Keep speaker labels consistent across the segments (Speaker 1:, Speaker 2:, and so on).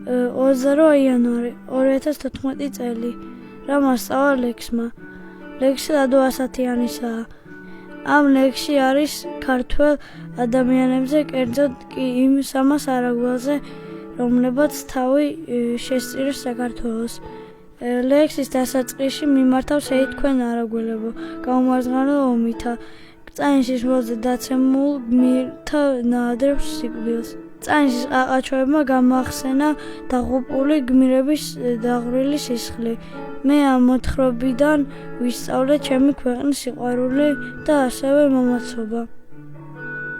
Speaker 1: 28 იანვარი 2014 წელი. რა მასწავლა ლექსმა? ლექსი ლადო-ასათიანისაა. ამ ლექსში არის ქართველ ადამიანებზე, კერძოდ კი იმ სამას არაგველზე, რომლებაც თავი შესწირეს საქართველოს. ლექსის დასაწყისში მიმართავს თქვენ არაგველებო, გაუმარჯვებელ ომითა, კრწანისის ველზე დაცემულ გმირთა ნაადრევს სიკვდილს. კრწანისის ყაყაჩოებმა გამახსენა დაღუპული გმირების დაღვრილი სისხლი. მე ამ მოთხრობიდან ვისწავლე ჩემი ქვეყნის სიყვარული და ასევე მომაცობა.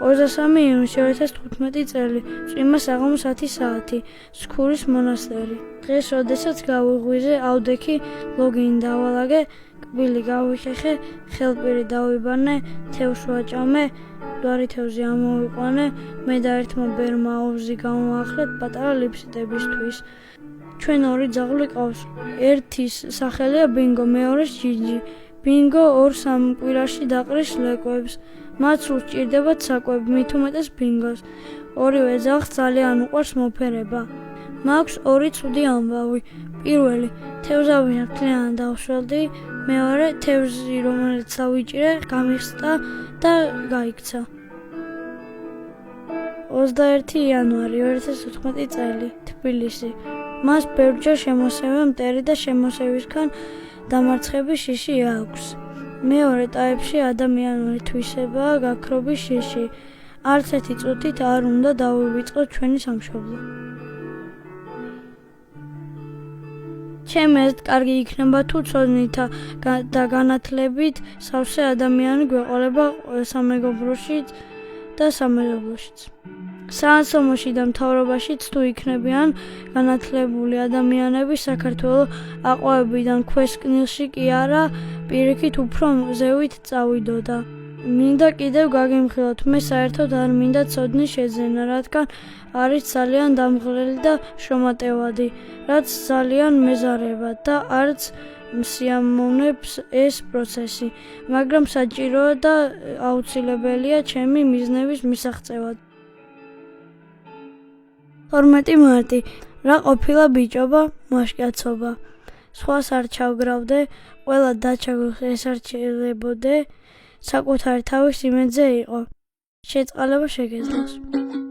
Speaker 1: 23 ივნისი 2015 წელი. წვიმა საღამოს 10 საათი. სქურის მონასტერი. დღეს, როდესაც გავიღვიძე ავდექი, ლოგინი დავალაგე, კბილი გავიხეხე, ხელპირი დავიბანე, თევზს ვაჭამე, მკვდარი თევზი ამოვიყვანე, მე და ერთმა ბერმა აუზი გამოვაახლეთ პატარა ლიფსიტებისთვის. ჩვენ ორი ძაღლი ყავს. ერთის სახელია ბინგო, მეორის ჯიჯი. ბინგო 2-3 კვირაში დაყრის ლეკვებს. მათ სულ სჭირდებათ საკვები, მით უმეტეს ბინგოს. ორივე ძაღლს ძალიან უყვარს მოფერება. მაქვს 2 ცუდი ამბავი. პირველი, თევზავი მთლიანად დავშველდი, მეორე, თევზი რომელიც დავიჭირე, გამიხსდა და გაიქცა. 21 იანვარი 2014 წელი. თბილისი. მას ბევრჯერ შემოსევა მტერი და შემოსევისგან დამარცხების შიში აქვს. მეორე ტაეპში ადამიანური თვისებაა გაქრობის შიში. არც ერთი წუთით არ უნდა დავივიწყოთ ჩვენი სამშობლო. ჩემი აზრით კარგი იქნება თუ ცოდნითა და განათლებით სავსე ადამიანი გვეყოლება სამეგობროშიც და სამეზობლოშიც. საანსამოში და მთავრობაშიც თუ იქნებიან განათლებული ადამიანები, საქართველო აყვავებიდან ქვესკნილში კი არა, პირიქით უფრო ზევით წავიდოდა. მინდა კიდევ გაგიმხილოთ, მე საერთოდ არ მინდა ცოდნის შეძენა, რადგან არის ძალიან დამღლელი და შრომატევადი, რაც ძალიან მეზარება და არც მსიამოვნებს ეს პროცესი, მაგრამ საჭიროა და აუცილებელია ჩემი მიზნების მისაღწევად. 12 მარტი. რა ყოფილა ბიჭობა, მაშკაცობა. სხვას არ ჩავგრავდე, ყველა დაჩაგვრს ესარჩელებოდე, საკუთარი თავის იმედზე იყო. შეწყალება შეგეძლოს.